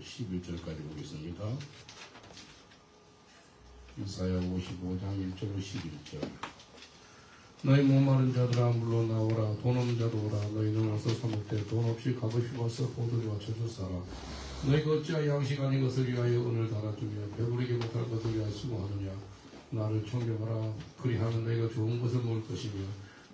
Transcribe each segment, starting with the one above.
11절까지 보겠습니다. 이사야 55장 1절로 11절. 너희 목마른 자들아 물러 나오라. 돈 없는 자도 오라. 너희는 와서 사먹 때 돈 없이 값없이 와서 포도주와 저주 사라. 너희가 어찌하여 양식 아닌 것을 위하여 은을 달아주며 배부르게 못할 것을 위하여 수고하느냐. 나를 존경하라. 그리하면 너희가 좋은 것을 먹을 것이며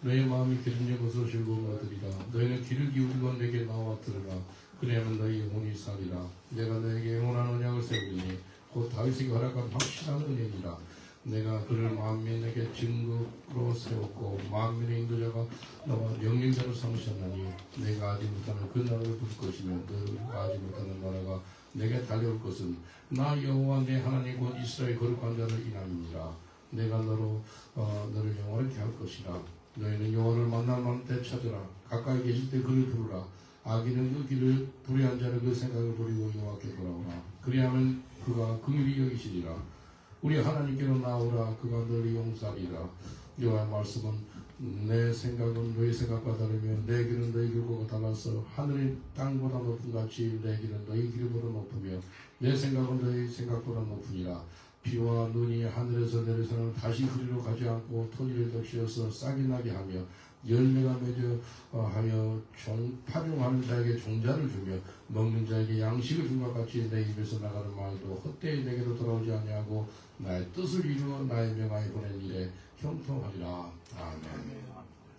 너희 마음이 기름진 것으로 즐거움을 얻으리라. 너희는 귀를 기울이고 내게 나와 들으라. 그래야면 너희 영혼이 살리라. 내가 너에게 영원한 언약을 세우리니 곧 다윗에게 허락한 확실한 은혜니라. 내가 그를 만민에게 증거로 세웠고 만민의 인도자가 나와 명령자로 삼으셨나니 내가 아지 못하는 그 나라를 부를 것이며 너가 아지 못하는 나라가 내게 달려올 것은 나 여호와 내 하나님 곧 이스라엘 거룩한 자를 인함이니라. 내가 너를 영원하게 할 것이라. 너희는 여호와를 만날 때 찾으라. 가까이 계실 때 그를 부르라. 악인은 그 길을 불의한 자는 그 생각을 버리고 여호와께 돌아오라. 그리하면 그가 긍휼히 여기시리라. 우리 하나님께로 나오라. 그가 너를 용서하리라. 여호와의 말씀은 내 생각은 너희 생각과 다르며 내 길은 너희 길보다 달라서 하늘이 땅보다 높은 같이 내 길은 너희 길보다 높으며 내 생각은 너희 생각보다 높으니라. 비와 눈이 하늘에서 내려서는 다시 그리로 가지 않고 토지를 적시어서 싹이 나게 하며 열매가 맺어 하여 파종하는 자에게 종자를 주며 먹는 자에게 양식을 준 것 같이 내 입에서 나가는 말도 헛되이 내게로 돌아오지 아니하고 나의 뜻을 이루어 나의 명하에 보낸 일에 형통하리라. 아멘.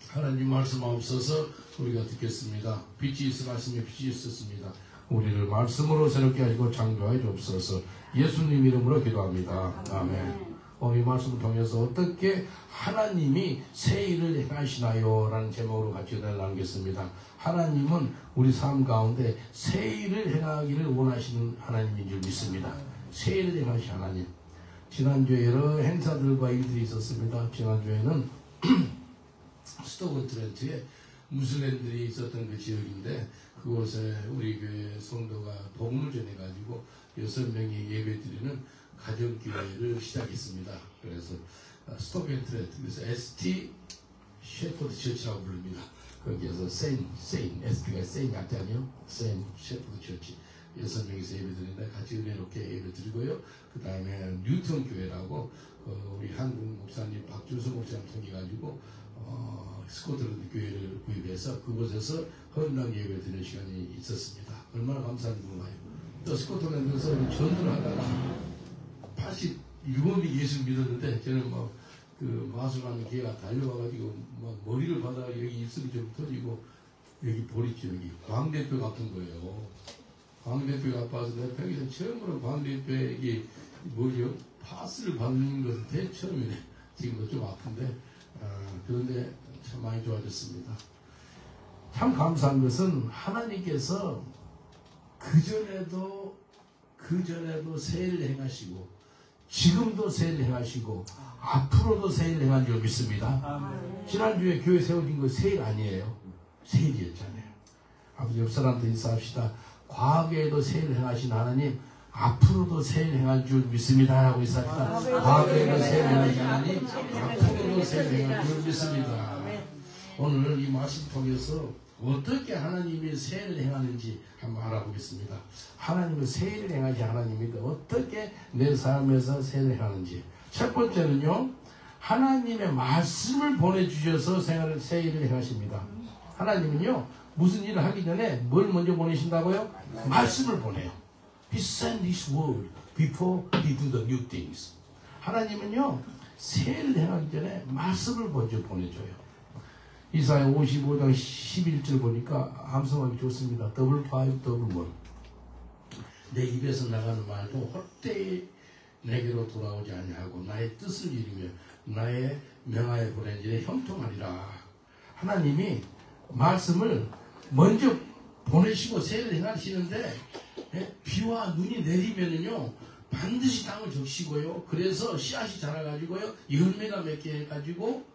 하나님 말씀 없어서 우리가 듣겠습니다. 빛이 있어 말씀에 빛이 있었습니다. 우리를 말씀으로 새롭게 하시고 창조하여 주옵소서. 예수님 이름으로 기도합니다. 아멘. 이 말씀을 통해서 어떻게 하나님이 새 일을 행하시나요? 라는 제목으로 같이 은혜를 나누겠습니다. 하나님은 우리 삶 가운데 새 일을 행하기를 원하시는 하나님인 줄 믿습니다. 새 일을 행하신 하나님. 지난주에 여러 행사들과 일들이 있었습니다. 지난주에는 스토크트렌트에 무슬림들이 있었던 그 지역인데 그곳에 우리 교회 성도가 복음을 전해가지고 6명이 예배드리는 가정교회를 시작했습니다. 그래서 스토크트렌트, 그래서 ST 셰퍼드 처치라고 부릅니다. 거기에서 ST가 세인 약자네요. 세인 셰퍼드 처치 6명이서 예배드리는데 같이 은혜롭게 예배드리고요. 그 다음에 뉴턴 교회라고 우리 한국 목사님 박준수 목사님 통해가지고 스코틀랜드 교회를 구입해서 그곳에서 헌당 예배 드리는 시간이 있었습니다. 얼마나 감사한지 몰라요. 또 스코틀랜드에서 전도를 하다가 87명이 예수를 믿었는데 저는 그 마술하는 개가 달려와가지고 막 머리를 받아 여기 입술이 좀 터지고 여기 볼이죠. 여기 광대뼈 같은 거예요. 광대뼈가 아파서 내가 평생 처음으로 광대뼈에 뭐죠? 파스를 받는 것은 대처음이네. 지금도 좀 아픈데 그런데 참 많이 좋아졌습니다. 참 감사한 것은 하나님께서 그전에도 새해를 행하시고 지금도 새해를 행하시고 앞으로도 새해를 행한 줄 믿습니다. 지난주에 교회 세워진 거 새해 아니에요. 새해였잖아요. 아버지 옆 사람들 인사합시다. 과거에도 새해를 행하신 하나님 앞으로도 새해를 행할 줄 믿습니다 하고 인사합시다. 과거에도 새해를 행하신 하나님 앞으로도 새해를 행할 줄 믿습니다. 오늘 이 말씀 통해서 어떻게 하나님이 새해를 행하는지 한번 알아보겠습니다. 하나님은 새해를 행하신 하나님인데 어떻게 내 삶에서 새해를 행하는지. 첫 번째는요, 하나님의 말씀을 보내주셔서 새해를 행하십니다. 하나님은요, 무슨 일을 하기 전에 뭘 먼저 보내신다고요? 말씀을 보내요. He sent His word before He do the new things. 하나님은요, 새해를 행하기 전에 말씀을 먼저 보내줘요. 이사야 55장 11절 보니까 암송하기 좋습니다. 더블 파이브 더블 원. 내 입에서 나가는 말도 헛되이 내게로 돌아오지 아니하고 나의 뜻을 이루며 나의 명하에 보낸 일에 형통하리라. 하나님이 말씀을 먼저 보내시고 새해를 행하시는데 비와 눈이 내리면은요 반드시 땅을 적시고요. 그래서 씨앗이 자라가지고요 열매가 맺게 해가지고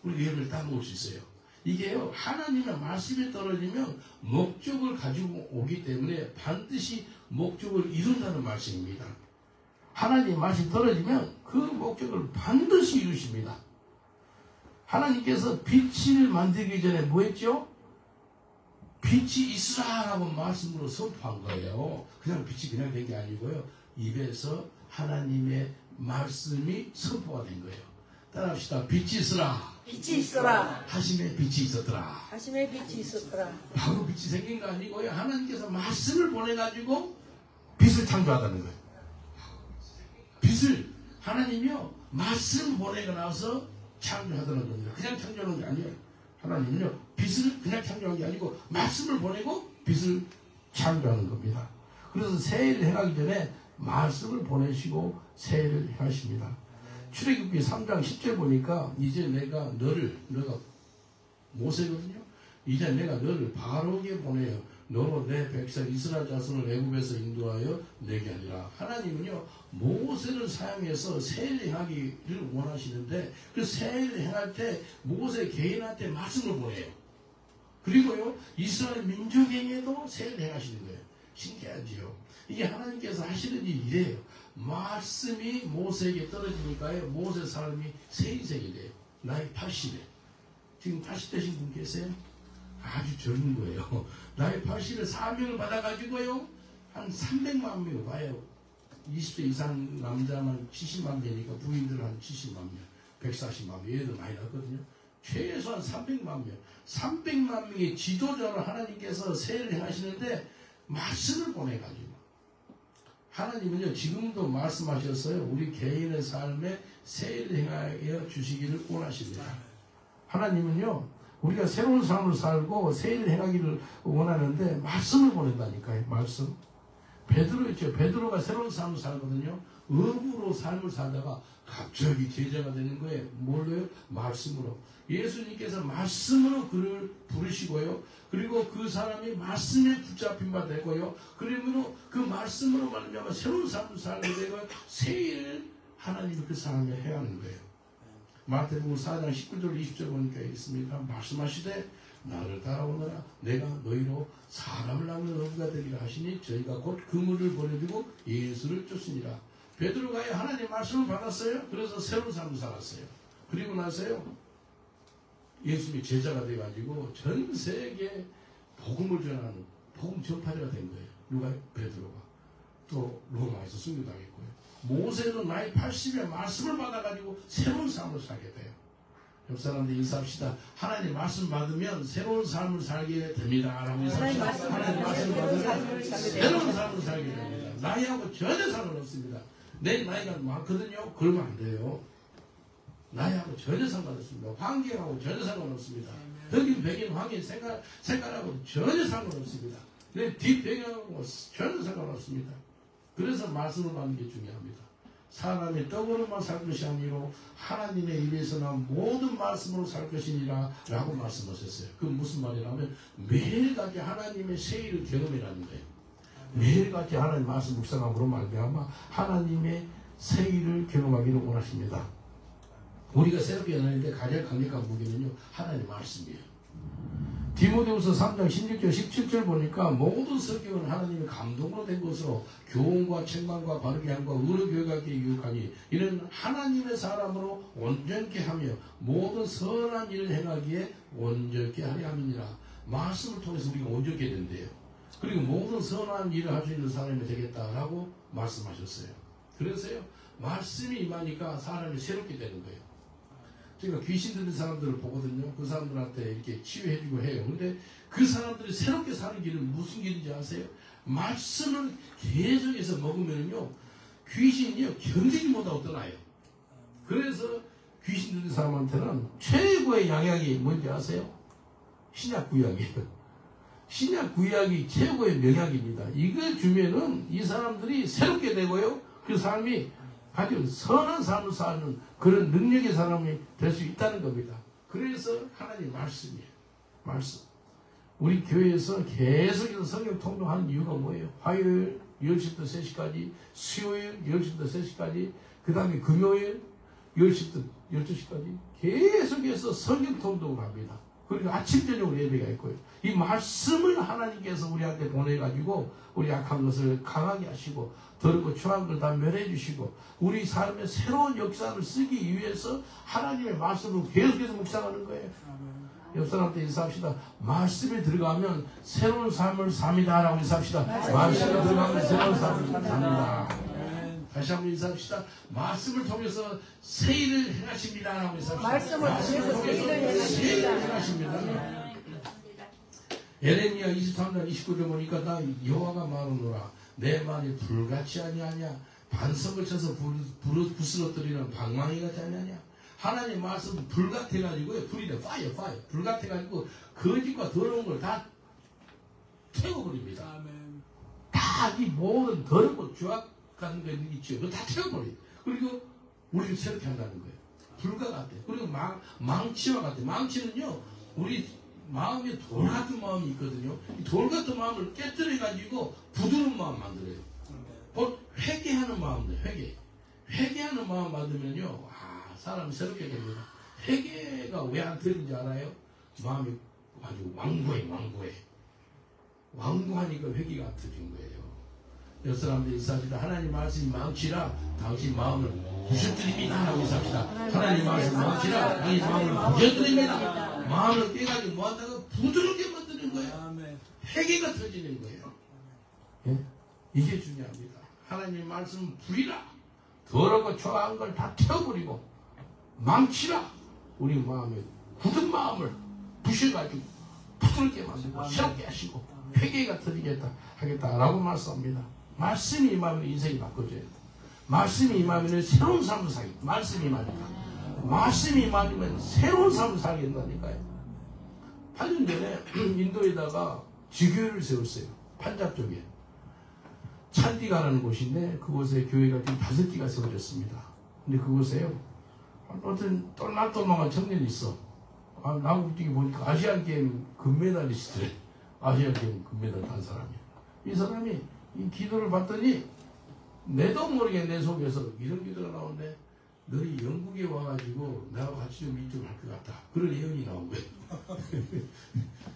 우리가 열매를 따먹을 수 있어요. 이게요 하나님의 말씀이 떨어지면 목적을 가지고 오기 때문에 반드시 목적을 이룬다는 말씀입니다. 하나님 말씀이 떨어지면 그 목적을 반드시 이루십니다. 하나님께서 빛을 만들기 전에 뭐 했죠? 빛이 있으라라고 말씀으로 선포한 거예요. 그냥 빛이 그냥 된 게 아니고요. 입에서 하나님의 말씀이 선포가 된 거예요. 따라합시다. 빛이 있으라. 빛이 있어라. 하심에 빛이 있었더라. 하심에 빛이 있었더라. 바로 빛이 생긴 거 아니고요. 하나님께서 말씀을 보내가지고 빛을 창조하다는 거예요. 빛을 하나님이요. 말씀 보내고 나서 창조하다는 겁니다. 그냥 창조하는 게 아니에요. 하나님은요. 빛을 그냥 창조한 게 아니고 말씀을 보내고 빛을 창조하는 겁니다. 그래서 새해를 행하기 전에 말씀을 보내시고 새해를 행하십니다. 출애굽기 3장 10절 보니까 이제 내가 너가 모세거든요. 이제 내가 너를 바로게 보내요. 너로 내 백성 이스라엘 자손을 애굽에서 인도하여 내게 하리라. 하나님은요 모세를 사용해서 세일을 행하기를 원하시는데 그 세일을 행할 때 모세 개인한테 말씀을 보내요. 그리고요 이스라엘 민족에게도 세일을 행하시는 거예요. 신기하지요. 이게 하나님께서 하시는 일이 이래요. 말씀이 모세에게 떨어지니까요 모세 사람이 새 인생이 돼요. 나이 80에 지금 80되신 분 계세요? 아주 젊은 거예요. 나이 80에 사명을 받아가지고요 한 300만 명 봐요. 20대 이상 남자만 70만 명이니까 부인들 한 70만 명, 140만 명, 얘도 많이 났거든요. 최소한 300만 명, 300만 명의 지도자로 하나님께서 세례를 행하시는데 말씀을 보내가지고 하나님은요 지금도 말씀하셨어요. 우리 개인의 삶에 세례를 행하여 주시기를 원하십니다. 하나님은요 우리가 새로운 삶을 살고 세일을 행하기를 원하는데 말씀을 보낸다니까요. 말씀. 베드로 있죠. 베드로가 새로운 삶을 살거든요. 의무로 삶을 살다가 갑자기 제자가 되는 거예요. 뭘로요? 말씀으로. 예수님께서 말씀으로 그를 부르시고요. 그리고 그 사람이 말씀에 붙잡힌 바 되고요. 그리고 그 말씀으로 말미암아 새로운 삶을 살게 되고 세일을 하나님이 그 사람에 해야 하는 거예요. 마태복음 4장 19절 20절 보니까 있습니다. 말씀하시되 나를 따라오너라 내가 너희로 사람을 낳는 어부가 되리라 하시니 저희가 곧 그물을 버려두고 예수를 쫓으니라. 베드로가 하나님의 말씀을 받았어요. 그래서 새로운 삶을 살았어요. 그리고 나서요 예수님이 제자가 돼가지고 전 세계에 복음을 전하는 복음 전파자가 된 거예요. 누가? 베드로가. 또 로마에서 순교당했고요. 모세는 나이 80에 말씀을 받아가지고 새로운 삶을 살게 돼요. 옆 사람들 인사합시다. 하나님 말씀 받으면 새로운 삶을 살게 됩니다. 라고 인사합시다. 하나님 말씀 받으면 새로운 삶을 살게 됩니다. 나이하고 전혀 상관없습니다. 내 나이가 많거든요. 그러면 안 돼요. 나이하고 전혀 상관없습니다. 환경하고 전혀 상관없습니다. 흑인, 백인, 황인, 색깔하고 전혀 상관없습니다. 내 뒷배경하고 전혀 상관없습니다. 그래서 말씀을 받는 게 중요합니다. 사람이 떡으로만 살 것이 아니고 하나님의 입에서 난 모든 말씀으로 살 것이니라 라고 말씀하셨어요. 그 무슨 말이냐면 매일같이 하나님의 세일을 경험이라는 거예요. 매일같이 하나님 말씀 묵상함으로 말미암아 하나님의 세일을 경험하기를 원하십니다. 우리가 새롭게 연하는데 가장 강력한 무기는요 하나님의 말씀이에요. 디모데후서 3장 16절 17절 보니까 모든 성경은 하나님의 감동으로 된 것으로 교훈과 책망과 바르게 함과 의로 교육하기에 유익하니 이는 하나님의 사람으로 온전케 하며 모든 선한 일을 행하기에 온전케 하려 함이니라. 말씀을 통해서 우리가 온전케 된대요. 그리고 모든 선한 일을 할 수 있는 사람이 되겠다라고 말씀하셨어요. 그래서요 말씀이 임하니까 사람이 새롭게 되는 거예요. 제가 귀신 들린 사람들을 보거든요. 그 사람들한테 이렇게 치유해주고 해요. 근데 그 사람들이 새롭게 사는 길은 무슨 길인지 아세요? 말씀을 계속해서 먹으면요 귀신이요 견디지 못하고 떠나요. 그래서 귀신 들린 사람한테는 최고의 양약이 뭔지 아세요? 신약 구약이에요. 신약 구약이 최고의 명약입니다. 이걸 주면은 이 사람들이 새롭게 되고요. 그 사람이 아주 선한 삶을 사는 그런 능력의 사람이 될 수 있다는 겁니다. 그래서 하나님 말씀이에요. 말씀. 우리 교회에서 계속해서 성경 통독하는 이유가 뭐예요? 화요일 10시부터 3시까지, 수요일 10시부터 3시까지, 그 다음에 금요일 10시부터 12시까지 계속해서 성경 통독을 합니다. 그리고 아침 저녁으로 예배가 있고요. 이 말씀을 하나님께서 우리한테 보내가지고 우리 약한 것을 강하게 하시고 더럽고 추한 걸 다 멸해 주시고 우리 삶의 새로운 역사를 쓰기 위해서 하나님의 말씀을 계속해서 묵상하는 거예요. 옆 사람한테 인사합시다. 말씀에 들어가면 새로운 삶을 삽니다. 라고 인사합시다. 말씀에 들어가면 새로운 삶을 삽니다. 다시 한번 인사합시다. 말씀을 통해서 새 일을 행하십니다. 라고 인사합시다. 말씀을 통해서 새 일을 행하십니다. 예레미야 23장 29절 보니까 나 여호와가 말하노라. 내 말이 불같이 아니하냐. 반석을 쳐서 부스러뜨리는 방망이 같지 아니하냐. 하나님 말씀 불 같아가지고요. 불이래. 파이어. 불 같아가지고 거짓과 더러운 걸 다 태워버립니다. 다 이 모든 더럽고 죄악한 게 있죠. 그거 다 태워버려요. 그리고 우리를 새롭게 한다는 거예요. 불과 같아. 그리고 망치와 같아. 망치는요. 우리 마음에 돌 같은 마음이 있거든요. 이 돌 같은 마음을 깨뜨려가지고 부드러운 마음 만들어요. 곧 회개하는 마음들. 회개하는 마음 만들면요. 사람이 새롭게 됩니다. 회개가 왜 안 되는지 알아요? 마음이 아주 완고해. 완고하니까 회개가 안 터진 거예요. 옆 사람들이 인사합니다. 하나님 말씀이 망치라 당신 마음을 부셔뜨립니다. 라고 인사합시다. 하나님 말씀 망치라 당신 마음을 부셔뜨립니다. 마음을 깨가지고 뭐한다고 부드럽게 만드는 거예요. 회개가 터지는 거예요. 예? 이게 중요합니다. 하나님 말씀 불이라 더럽고 초라한 걸 다 태워버리고 망치라 우리 마음에 굳은 마음을 부셔가지고 부드럽게 만들고 새롭게 하시고 회개가 하겠다라고 말씀합니다. 말씀이 임하면 인생이 바꿔져야 돼. 말씀이 임하면 새로운 삶을 살게. 말씀이 임하니까. 말씀이 임하면 새로운 삶을 살게 된다니까요. 8년 전에 인도에다가 지교회를 세웠어요. 판잡 쪽에. 찬디가라는 곳인데 그곳에 교회가 지금 5개가 세워졌습니다. 근데 그곳에요. 어떤 똘망똘망한 청년이 있어. 나무 뛰기 보니까 아시안게임 금메달리스트래. 아시안게임 금메달 딴 사람이야. 이 사람이 이 기도를 봤더니 내도 모르게 내 속에서 이런 기도가 나오는데 너희 영국에 와가지고 나하고 같이 좀 이쪽을 할 것 같다. 그런 예언이 나온 거예요.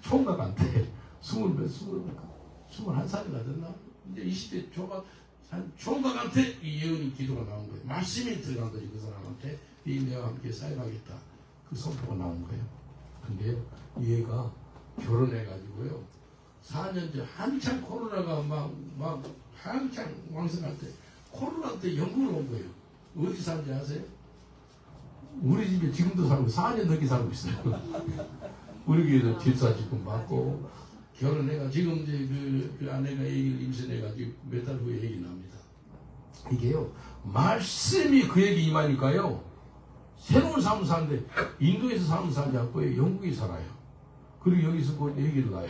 총각한테 21살이나 됐나? 이제 20대 초반 총각한테 이 예언이 기도가 나온 거예요. 말씀이 들어간 거지. 그 사람한테 이 내와 함께 사역하겠다. 그 선포가 나온 거예요. 근데요 얘가 결혼해가지고요 4년 전 한창 코로나가 막 한창 왕성할 때 코로나 때 영국을 온 거예요. 어디 사는지 아세요? 우리 집에 지금도 살고 4년 넘게 살고 있어요. 우리 교회도 집사 지금 받고 결혼해가 지금 이제 그 아내가 얘기를 임신해가지고 몇 달 후에 얘기 납니다. 이게요 말씀이 그에게 임하니까요 새로운 삶을 사는데 인도에서 삶을 살지 않고 영국에 살아요. 그리고 여기서 곧 얘기를 나요.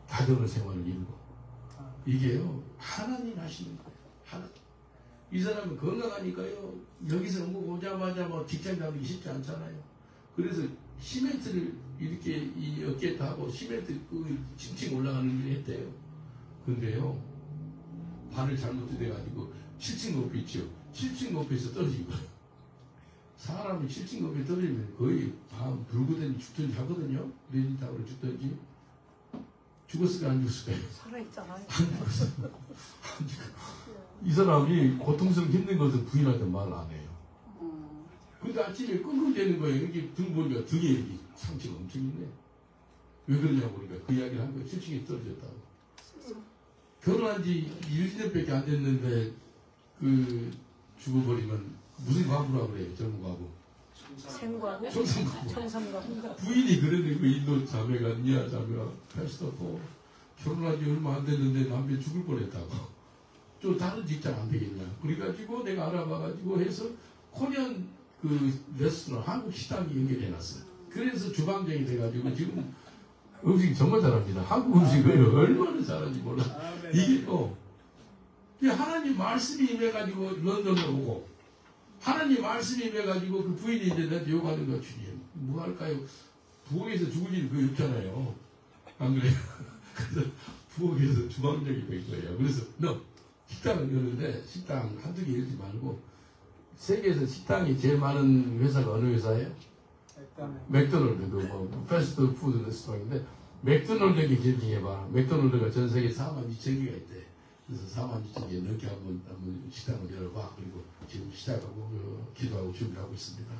가정의 생활을 이루고 이게요 하나님 하시는 거예요. 하나님. 이 사람은 건강하니까요 여기서 오자마자 뭐 직장 다니기 쉽지 않잖아요. 그래서 시멘트를 이렇게 이 어깨에 타고 시멘트 층층 올라가는 일을 했대요. 근데요 발을 잘못 돼가지고 7층 높이 있죠. 7층 높이에서 떨어진 거예요. 사람이 7층 높이에 떨어지면 거의 밤 불구덩이 죽든지 하거든요. 레진타워를 죽든지. 죽었을까 안 죽었을까요? 살아있잖아요. 안 죽었어요. 안 죽었어요. 이 사람이 고통스럽게 힘든 것을 부인할 때 말 안 해요. 근데 아침에 끙끙대는 거예요. 이렇게 등 보니까 등에 이렇게 상처가 엄청 있네. 왜 그러냐고 보니까 그 이야기를 한 거예요. 7층에 떨어졌다고. 결혼한 지 1년밖에 안 됐는데 그 죽어버리면 무슨 과부라고 그래요. 젊은 과부. 생과부? 청산과부. 부인이 그러네. 그 인도 자매가 니아 자매가 패스터포 결혼한 지 얼마 안 됐는데 남편 죽을 뻔했다고. 좀 다른 직장 안 되겠냐. 그래가지고 내가 알아봐가지고 해서 코리안 그 레스토랑 한국 식당이 연결해놨어요. 그래서 주방장이 돼가지고 지금 음식 정말 잘합니다. 한국 음식을 얼마나 잘하는지 몰라. 이게 또 하나님 말씀이 임해가지고 런던에 오고 하나님 말씀이 임해가지고 그 부인이 이제 나한테 욕하는 거야. 주님 뭐 할까요? 부엌에서 죽을 일이 거의 없잖아요. 안 그래요? 그래서 부엌에서 주방장이 된 거예요. 그래서 너 식당을 여는데 식당 한두 개 열지 말고 세계에서 식당이 제일 많은 회사가 어느 회사예요? 맥도널드. 그 뭐 패스트푸드 레스토랑인데 맥도널드에게 결정해봐. 맥도널드가 전 세계 42,000개가 있대. 그래서 42,000개 넘게 한번 식당을 열어봐. 그리고 지금 시작하고 기도하고 준비하고 있습니다.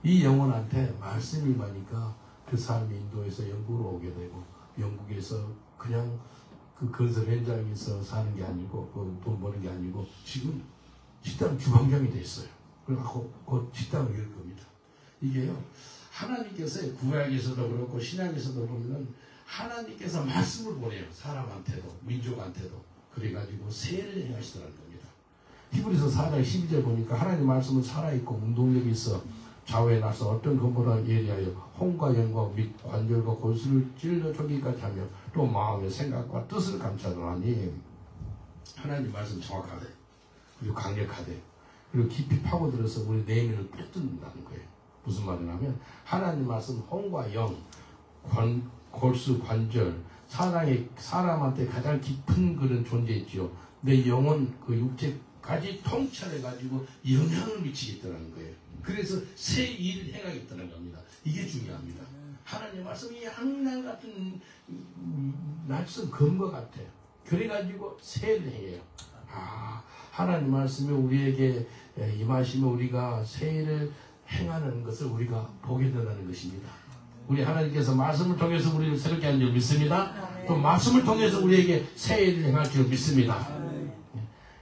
이 영혼한테 말씀이 임하니까 그 삶이 인도에서 영국으로 오게 되고 영국에서 그냥 그 건설 현장에서 사는 게 아니고 그 돈 버는 게 아니고 지금 식당 주방장이 됐어요. 그래갖고 곧 식당을 열 겁니다. 이게요, 하나님께서 구약에서도 그렇고 신약에서도 보면 하나님께서 말씀을 보내요. 사람한테도 민족한테도. 그래가지고 세를 행하시더라는 겁니다. 히브리서 4장 12절 보니까 하나님 말씀은 살아있고 운동력이 있어 좌우에 나서 어떤 것보다 예리하여 혼과 영과 및 관절과 골수를 찔러 쪼기까지 하며 또 마음의 생각과 뜻을 감찰하니 하나님 말씀 정확하대. 그리고 강력하대. 그리고 깊이 파고들어서 우리 내면을 꿰뚫는다는 거예요. 무슨 말이냐면 하나님 말씀 혼과 영, 골수, 관절, 사람한테 가장 깊은 그런 존재있지요. 내 영혼, 그 육체까지 통찰해가지고 영향을 미치겠다는 거예요. 그래서 새 일을 행하겠다는 겁니다. 이게 중요합니다. 하나님 말씀이 한결같은 날선 검과 같아요. 그래가지고 새를 해요. 하나님 말씀이 우리에게 임하시면 우리가 새 일을 행하는 것을 우리가 보게 된다는 것입니다. 우리 하나님께서 말씀을 통해서 우리를 새롭게 하는 줄 믿습니다. 또 말씀을 통해서 우리에게 새 일을 행할 줄 믿습니다.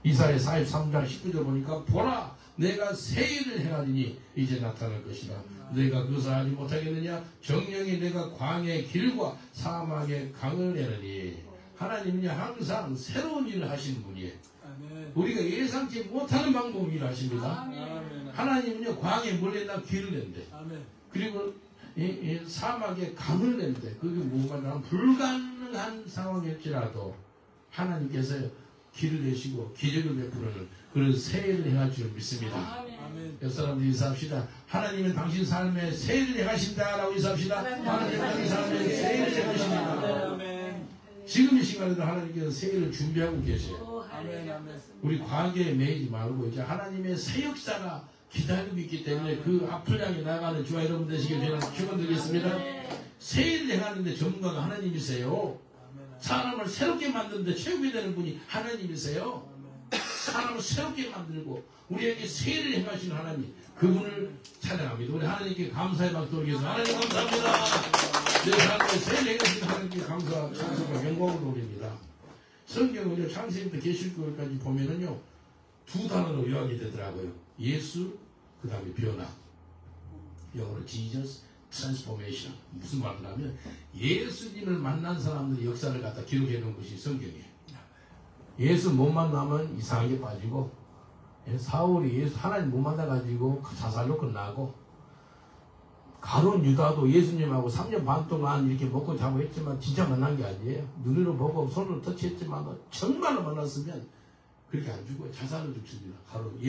이사야 43장 19절 보니까 보라 내가 새 일을 행하리니 이제 나타날 것이다. 내가 그것을 알지 못하겠느냐? 정령이 내가 광야의 길과 사막의 강을 내느니. 하나님은요 항상 새로운 일을 하시는 분이에요. 우리가 예상치 못하는 방법으로 일하십니다. 하나님은요 광야에 뭘 낸다? 길을 낸대. 그리고 이 사막에 강을 낸대. 그게 뭐가 나면 불가능한 상황일지라도 하나님께서 길을 내시고 기적을 베푸는 그런 새해를 행할 줄 믿습니다. 옆 사람들 인사합시다. 하나님은 당신 삶에 새해를 행하신다 라고 인사합시다. 하나님은 당신 삶에 새해를 행하십니다. 지금 이 시간에도 하나님께서 새해를 준비하고 계세요. 우리 과거에 매이지 말고 이제 하나님의 새 역사가 기다리고 있기 때문에 그 앞을 향해 나가는 주와 여러분 되시길 저는 축원드리겠습니다. 새해를 행하는데 전문가가 하나님이세요. 사람을 새롭게 만드는데 최고가 되는 분이 하나님이세요. 사람을 새롭게 만들고 우리에게 새해를 행하시는 하나님, 그분을 찬양합니다. 우리 하나님께 감사의 박수 올리겠습니다. 하나님 감사합니다. 내 삶에 새해를 행하시는 하나님께 감사, 찬송과 영광을 올립니다. 성경은요 창세기부터 계시록까지 보면은요 두 단어로 요약이 되더라고요. 예수, 그 다음에 변화. 영어로 Jesus Transformation. 무슨 말이냐면 예수님을 만난 사람들의 역사를 갖다 기록해 놓은 것이 성경이에요. 예수 못 만나면 이상하게 빠지고, 사울이 예수 하나님 못 만나가지고 자살로 끝나고, 가룟 유다도 예수님하고 3년 반 동안 이렇게 먹고 자고 했지만 진짜 만난 게 아니에요. 눈으로 보고 손으로 터치했지만 정말로 만났으면 그렇게 안 죽어요. 자살로 죽습니다. 가룟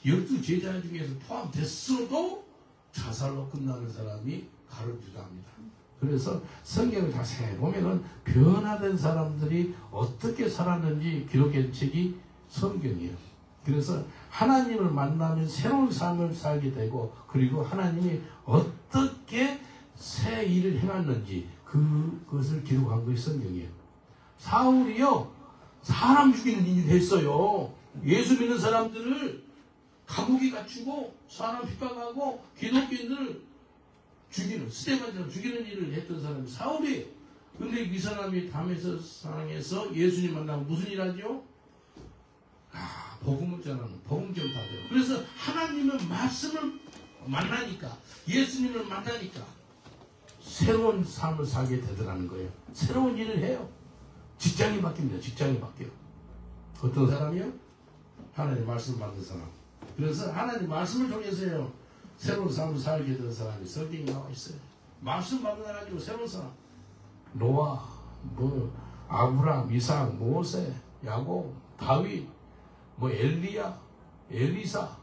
12제자 중에서 포함됐어도 자살로 끝나는 사람이 가룟 유다입니다. 그래서 성경을 자세히 보면은 변화된 사람들이 어떻게 살았는지 기록한 책이 성경이에요. 그래서 하나님을 만나면 새로운 삶을 살게 되고, 그리고 하나님이 어떻게 새 일을 행했는지 그것을 기록한 것이 성경이에요. 사울이요 사람 죽이는 일을 했어요. 예수 믿는 사람들을 감옥에 갇히고 사람 핍박하고 기독교인들을 죽이는, 스데반처럼 죽이는 일을 했던 사람이 사울이에요. 근데 이 사람이 담에서 상에서 예수님 만나고 무슨 일 하죠? 복음을 전하는, 복음 전파죠. 그래서 하나님은 말씀을 만나니까, 예수님을 만나니까 새로운 삶을 살게 되더라는 거예요. 새로운 일을 해요. 직장이 바뀝니다. 직장이 바뀌어요. 어떤 사람이요? 하나님 말씀을 받는 사람. 그래서 하나님 말씀을 통해서요 새로운 삶을 살게 된 사람이 성경에 나와 있어요. 말씀 받아가지고 새로운 사람. 노아, 아브람, 이삭, 모세, 야곱, 다윗, 엘리야, 엘리사,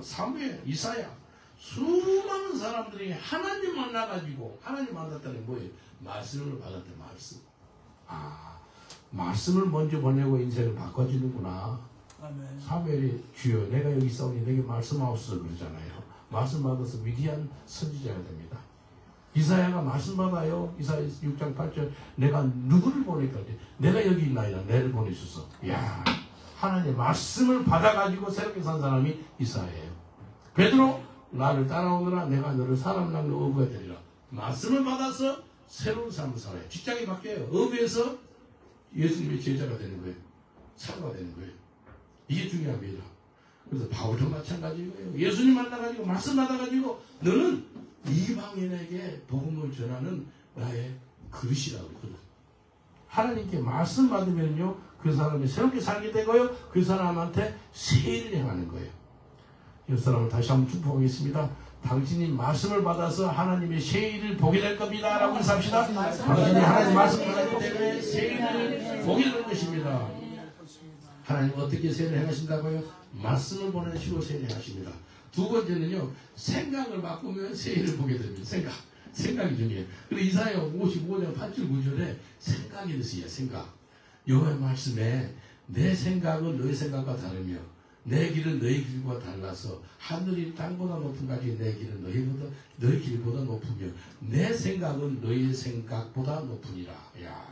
사무엘, 이사야, 수많은 사람들이 하나님 만나가지고, 하나님 만났다는 뭐예요? 말씀을 받았대. 말씀. 말씀을 먼저 보내고 인생을 바꿔주는구나. 아멘. 사무엘이 주여 내가 여기 있사오니 내게 말씀하옵소서 그러잖아요. 말씀 받아서 위대한 선지자가 됩니다. 이사야가 말씀 받아요. 이사야 6장 8절 내가 누구를 보낼까? 내가 여기 있나이다. 내를 보내주소서. 이야, 하나님의 말씀을 받아가지고 새롭게 산 사람이 이사야예요. 베드로 나를 따라오느라 내가 너를 사람 낳는 어부가 되리라. 말씀을 받아서 새로운 삶을 살아요. 직장이 바뀌어요. 업에서 예수님의 제자가 되는 거예요. 사도가 되는 거예요. 이게 중요합니다. 그래서 바울도 마찬가지고요. 예수님 만나가지고 말씀 받아가지고 너는 이방인에게 복음을 전하는 나의 그릇이라고 그러거든. 하나님께 말씀 받으면요 그 사람이 새롭게 살게 되고요 그 사람한테 세일을 행하는 거예요. 이 사람을 다시 한번 축복하겠습니다. 당신이 말씀을 받아서 하나님의 세일을 보게 될 겁니다 라고 인사합시다. 당신이 하나님 말씀을 받았기 때문에 세일을 보게 될 것입니다. 하나님 어떻게 세일을 행하신다고요? 말씀을 보내시고 세일을 행하십니다. 두 번째는요 생각을 바꾸면 세일을 보게 됩니다. 생각이 중요해요. 그리고 이사야 55장 8절 9절에 생각이 있어요. 생각. 여호와의 말씀에 내 생각은 너희 생각과 다르며 내 길은 너희 길과 달라서 하늘이 땅보다 높은 가지 내 길은 너희 길보다 높으며 내 생각은 너희 생각보다 높으니라. 야,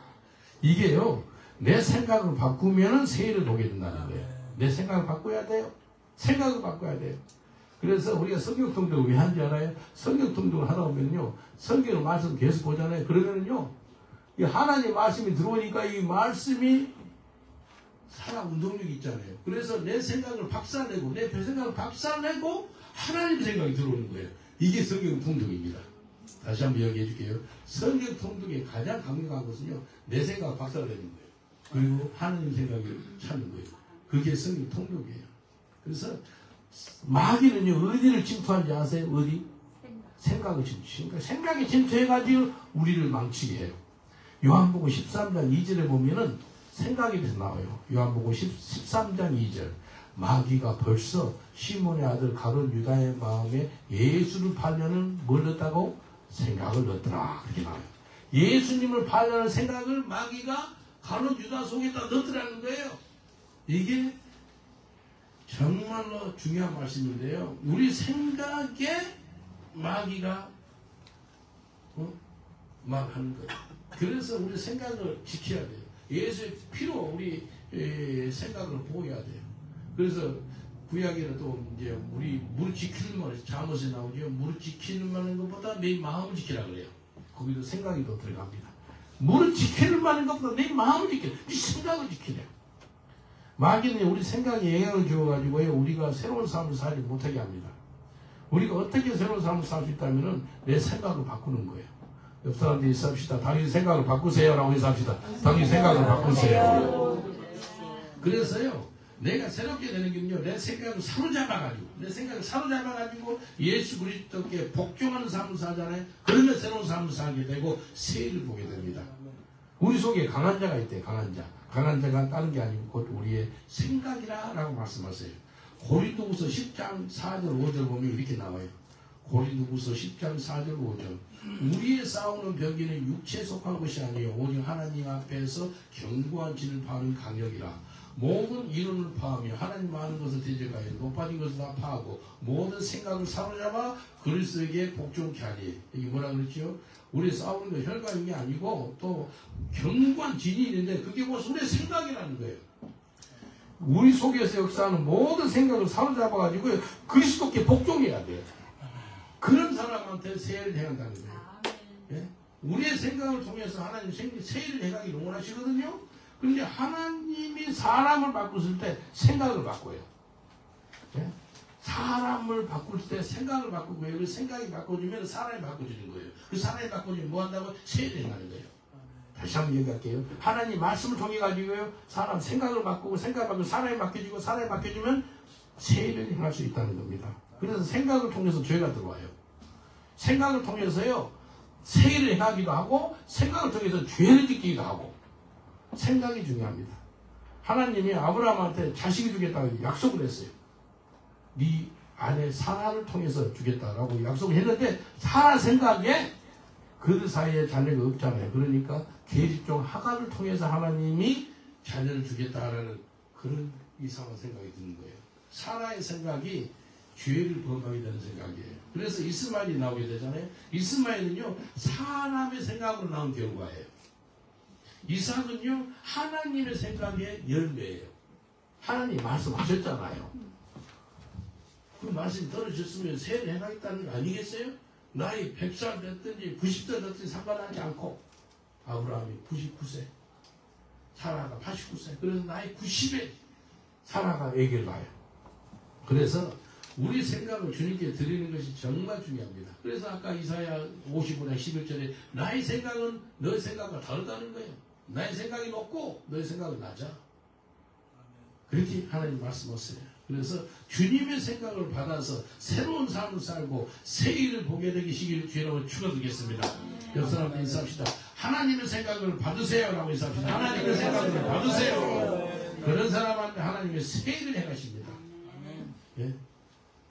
이게요 내 생각을 바꾸면 세일을 보게 된다는 거예요. 내 생각을 바꿔야 돼요. 생각을 바꿔야 돼요. 그래서 우리가 성경 통독을 왜 하는지 알아요? 성경 통독을 하다 보면요 성경 말씀 계속 보잖아요. 그러면은요 이 하나님 말씀이 들어오니까 이 말씀이 살아 운동력이 있잖아요. 그래서 내 생각을 박살내고 내 생각을 박살내고 하나님 생각이 들어오는 거예요. 이게 성경 통독입니다. 다시 한번 이야기해 줄게요. 성경 통독의 가장 강력한 것은요 내 생각을 박살내는 거예요. 그리고 하나님 생각을 찾는 거예요. 그게 성경 통독이에요. 그래서 마귀는요 어디를 침투하는지 아세요? 어디? 생각을 침투해요. 생각이 침투해가지고 우리를 망치게 해요. 요한복음 13장 2절에 보면은 생각에 대해서 나와요. 요한복음 13장 2절 마귀가 벌써 시몬의 아들 가룟 유다의 마음에 예수를 팔려는 뭘 넣었다고? 생각을 넣었더라. 그렇게 나와요. 예수님을 팔려는 생각을 마귀가 가룟 유다 속에다 넣었더라는 거예요. 이게 정말로 중요한 말씀인데요. 우리 생각에 마귀가 막 하는 거예요. 그래서 우리 생각을 지켜야 돼요. 예수의 피로 우리 생각을 보호해야 돼요. 그래서 구약에는 또 이제 우리 무릇 지키는 말, 잠언에 나오죠. 무릇 지키는 만한 것보다 내 마음을 지키라 그래요. 거기도 생각이 더 들어갑니다. 무릇 지키는 만한 것보다 내 마음을 지키라. 네 생각을 지키라. 마귀는 우리 생각에 영향을 주어가지고요 우리가 새로운 삶을 살지 못하게 합니다. 우리가 어떻게 새로운 삶을 살 수 있다면은 내 생각을 바꾸는 거예요. 옆 사람들이 인사합시다. 당신 생각을 바꾸세요 라고 인사합시다. 당신 생각을 바꾸세요. 그래서요 내가 새롭게 되는 게요 내 생각을 사로잡아가지고 예수 그리스도께 복종하는 삶을 살잖아요. 그러면 새로운 삶을 살게 되고 세일을 보게 됩니다. 우리 속에 강한 자가 있대요. 강한 자가 다른 게 아니고 곧 우리의 생각이라 라고 말씀하세요. 고린도후서 10장 4절 5절 보면 이렇게 나와요. 고린도후서 10장 4절 5절 우리의 싸우는 벽에는 육체에 속한 것이 아니요 오직 하나님 앞에서 견고한 진을 파는 강력이라. 모든 이론을 파하며 하나님 많은 것을 대적하여 높아진 것을 다 파하고 모든 생각을 사로잡아 그리스도에게 복종케 하니. 이게 뭐라 그랬죠? 우리 싸우는 거 혈관인 게 아니고 또 견고한 진이 있는데 그게 무슨 우리의 생각이라는 거예요. 우리 속에서 역사하는 모든 생각을 사로잡아가지고 그리스도께 복종해야 돼요. 그런 사람한테 세일을 해간다는 거예요. 예? 우리의 생각을 통해서 하나님 세일을 해가기를 원하시거든요. 그런데 하나님이 사람을 바꾸실 때 생각을 바꿔요. 예? 사람을 바꿀 때 생각을 바꾸고요. 그 생각이 바꿔주면 사람이 바꿔주는 거예요. 그 사람이 바꿔주면 뭐 한다고? 세일을 행하는 거예요. 다시 한번 얘기할게요. 하나님 말씀을 통해 가지고요. 사람 생각을 바꾸고 생각을 바꾸고 사람이 바뀌어지고 사람이 바뀌어지면 세일을 행할 수 있다는 겁니다. 그래서 생각을 통해서 죄가 들어와요. 생각을 통해서요. 세일을 행하기도 하고 생각을 통해서 죄를 짓기도 하고 생각이 중요합니다. 하나님이 아브라함한테 자식이 주겠다고 약속을 했어요. 네 아내 사라를 통해서 주겠다라고 약속을 했는데 사라 생각에 그 사이에 자녀가 없잖아요. 그러니까 계집종 하갈을 통해서 하나님이 자녀를 주겠다라는 그런 이상한 생각이 드는 거예요. 사라의 생각이 죄를 범하게 되는 생각이에요. 그래서 이스마엘이 나오게 되잖아요. 이스마엘은요 사람의 생각으로 나온 결과예요. 이삭은요 하나님의 생각의 열매예요. 하나님 말씀하셨잖아요. 그 말씀 들어주셨으면 세를 해가겠다는 거 아니겠어요? 나이 100살 됐든지 90살 됐든지 상관하지 않고 아브라함이 99세, 사라가 89세. 그래서 나이 90에 사라가 아기를 낳아요. 그래서 우리 생각을 주님께 드리는 것이 정말 중요합니다. 그래서 아까 이사야 55장 11절에 나의 생각은 너의 생각과 다르다는 거예요. 나의 생각이 높고 너의 생각은 낮아. 그렇게 하나님 말씀하세요. 그래서 주님의 생각을 받아서 새로운 삶을 살고 새 일을 보게 되시길 주님으로 축원드리겠습니다. 옆 사람과 인사합시다. 하나님의 생각을 받으세요 라고 인사합시다. 하나님의 생각을 받으세요. 그런 사람한테 하나님의 새 일을 행하십니다. 예?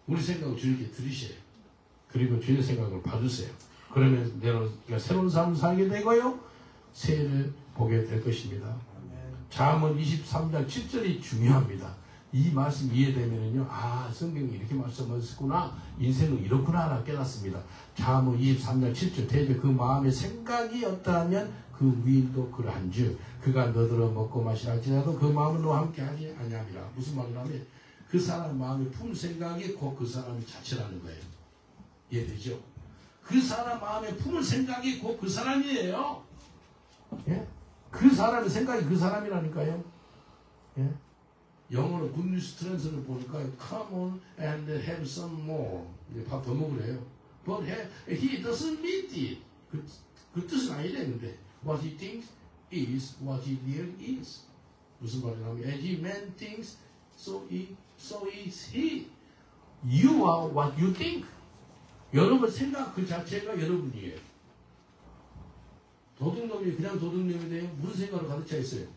우리 생각을 주님께 들으세요. 그리고 주님의 생각을 받으세요. 그러면 내가 새로운 삶을 살게 되고요. 새 일을 보게 될 것입니다. 잠언 23장 7절이 중요합니다. 이 말씀 이해되면요, 아, 성경이 이렇게 말씀하셨구나, 인생은 이렇구나 라고 깨닫습니다. 잠언 23장 7절, 대저 그 마음의 생각이 어떠하면 그 위인도 그러한즉 그가 너더러 먹고 마시라 할지라도 그 마음은 너와 함께 하지 아니함이라. 무슨 말이냐면 그 사람 마음에 품 생각이 곧 그 사람의 자체라는 거예요. 이해되죠? 그 사람 마음에 품을 생각이 곧 그 사람이에요. 예? 그 사람의 생각이 그 사람이라니까요. 예? 영어로 굿뉴스 트랜스를 보니까 come on and have some more. 밥 더 먹으래요. But he doesn't mean it. 그 뜻은 아니래. 근데 what he thinks is what he really is. 무슨 말이냐면 as he man thinks so is he. You are what you think. 여러분 생각 그 자체가 여러분이에요. 도둑놈이 그냥 도둑놈이 돼요? 무슨 생각을 가르쳐 있어요?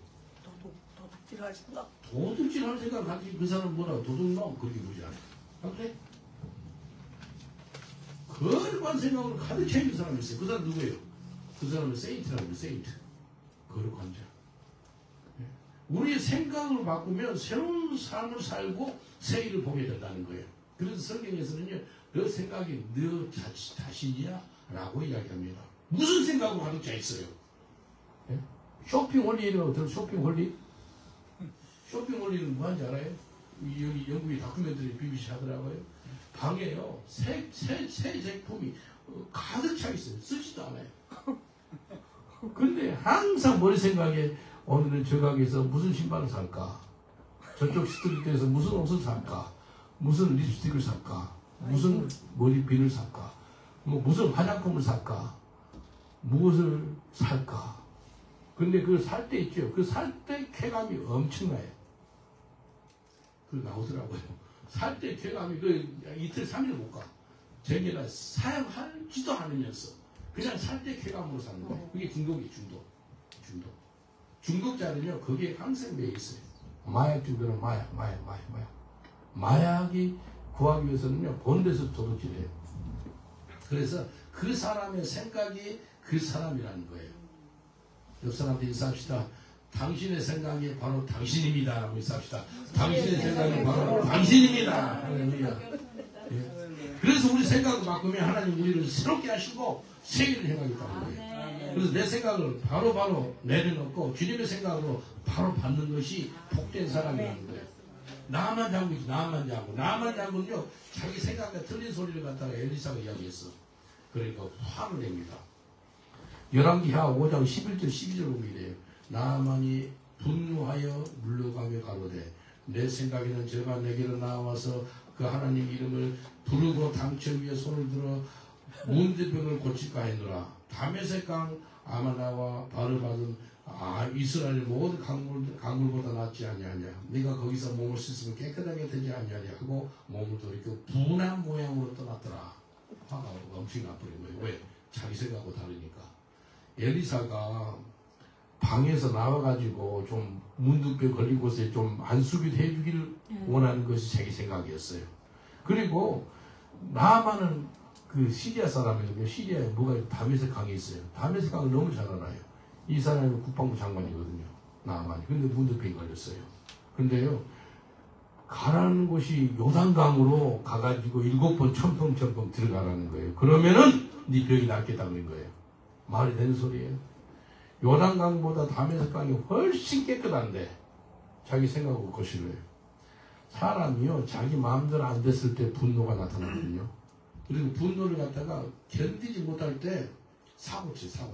도둑질 하신다. 도둑질 하는 생각을 가르쳐 그 사람 뭐라고? 도둑놈 그렇게 부르지 않아요. 그래? 거룩한 생각을 가르쳐 있는 사람이 있어요. 그 사람 누구예요? 그 사람은 세인트라고 해요. 세인트. 거룩한 자. 우리의 생각을 바꾸면 새로운 삶을 살고 새 일을 보게 된다는 거예요. 그래서 성경에서는요, 너 생각이 너 자신이야? 라고 이야기합니다. 무슨 생각으로 가득 차 있어요? 예? 쇼핑 홀리라고 들어? 쇼핑 홀리? 쇼핑 홀리는 뭐 하는지 알아요? 여기 영국의 다큐멘터리 BBC 하더라고요. 방에요, 새 제품이 가득 차 있어요. 쓰지도 않아요. 근데 항상 머리 생각에 오늘은 저 가게에서 무슨 신발을 살까? 저쪽 스트리트에서 무슨 옷을 살까? 무슨 립스틱을 살까? 무슨 머리핀을 살까? 뭐 무슨 화장품을 살까? 무엇을 살까? 근데 그걸 살 때 있죠. 그 살 때 쾌감이 엄청나요. 그 나오더라고요. 살 때 쾌감이 이틀 3일 못 가. 제게가 사용하지도 않으면서 그냥 살 때 쾌감으로 사는 거예요. 그게 중독이에요. 중독. 중독자는요, 거기에 항상 매여 있어요. 마약 중독은 마약이 구하기 위해서는요, 본데서 도둑질해요. 그래서 그 사람의 생각이 그 사람이라는 거예요. 옆 사람한테 인사합시다. 당신의 생각이 바로 당신입니다. 라고 인사합시다. 당신의 생각이 바로 당신입니다. 할렐루야. 예. 그래서 우리 생각을 바꾸면 하나님 우리를 새롭게 하시고 새 일을 행하겠다는 거예요. 그래서 내 생각을 바로 내려놓고 주님의 생각으로 바로 받는 것이 복된 사람이라는 거예요. 나만 잡고는요, 자기 생각과 틀린 소리를 갖다가 엘리사가 이야기했어. 그러니까 화를 냅니다. 열왕기하 5장 11절 12절 보면 이래요. 나만이 분노하여 물러가며 가로되 내 생각에는 저가 내게로 나와서 그 하나님 이름을 부르고 당처 위에 손을 들어 문제병을 고칠까 했노라. 다메섹 강 아마나와 발을 받은 이스라엘 모든 강물보다 낫지 아니하냐. 네가 거기서 몸을 씻으면 깨끗하게 되지 아니하냐 하고 몸을 돌이켜 분한 모양으로 떠났더라. 화가 엄청 나버린 거예요. 왜? 자기 생각하고 다르니까. 엘리사가 방에서 나와가지고 좀 문득병 걸린 곳에 좀 안수비도 해주기를 원하는 것이 자기 생각이었어요. 그리고 나아만은 그 시리아 사람이거든요. 시리아에 뭐가 다메섹 강이 있어요. 다메섹 강을 너무 잘 알아요. 이 사람이 국방부 장관이거든요. 나아만이. 근데 문득병이 걸렸어요. 근데요, 가라는 곳이 요단강으로 가가지고 7번 첨벙첨벙 들어가라는 거예요. 그러면은 네 병이 낫겠다는 거예요. 말이 되는 소리예요. 요단강보다 다메섹 강이 훨씬 깨끗한데 자기 생각하고 거실래요. 사람이요, 자기 마음대로 안 됐을 때 분노가 나타나거든요. 그리고 분노를 갖다가 견디지 못할 때 사고 친 사람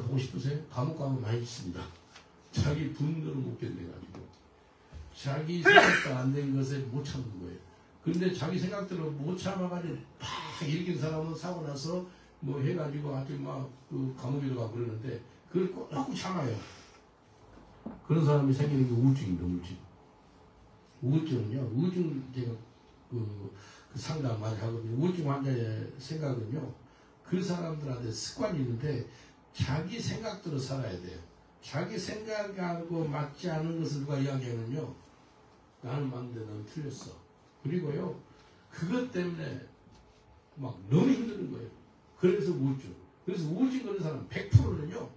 보고 싶으세요? 감옥 가면 많이 있습니다. 자기 분노를 못 견뎌가지고 자기 생각도 안 된 것에 못 참는 거예요. 근데 자기 생각대로 못 참아가지고 팍 일으킨 사람은 사고 나서 뭐 해가지고 아주 막그 감옥에도 가고 그러는데 그걸 꼭 참아요. 그런 사람이 생기는 게 우울증입니다. 우울증은요, 우울증 제가 그 상담 많이 하거든요. 우울증 환자의 생각은요, 그 사람들한테 습관이 있는데 자기 생각대로 살아야 돼요. 자기 생각하고 맞지 않은 것을 누가 이야기하면요, 나는 맞는데 넌 틀렸어. 그리고요, 그것 때문에 막 너무 힘드는 거예요. 그래서 우울증. 그래서 우울증 걸린 사람 100%는요,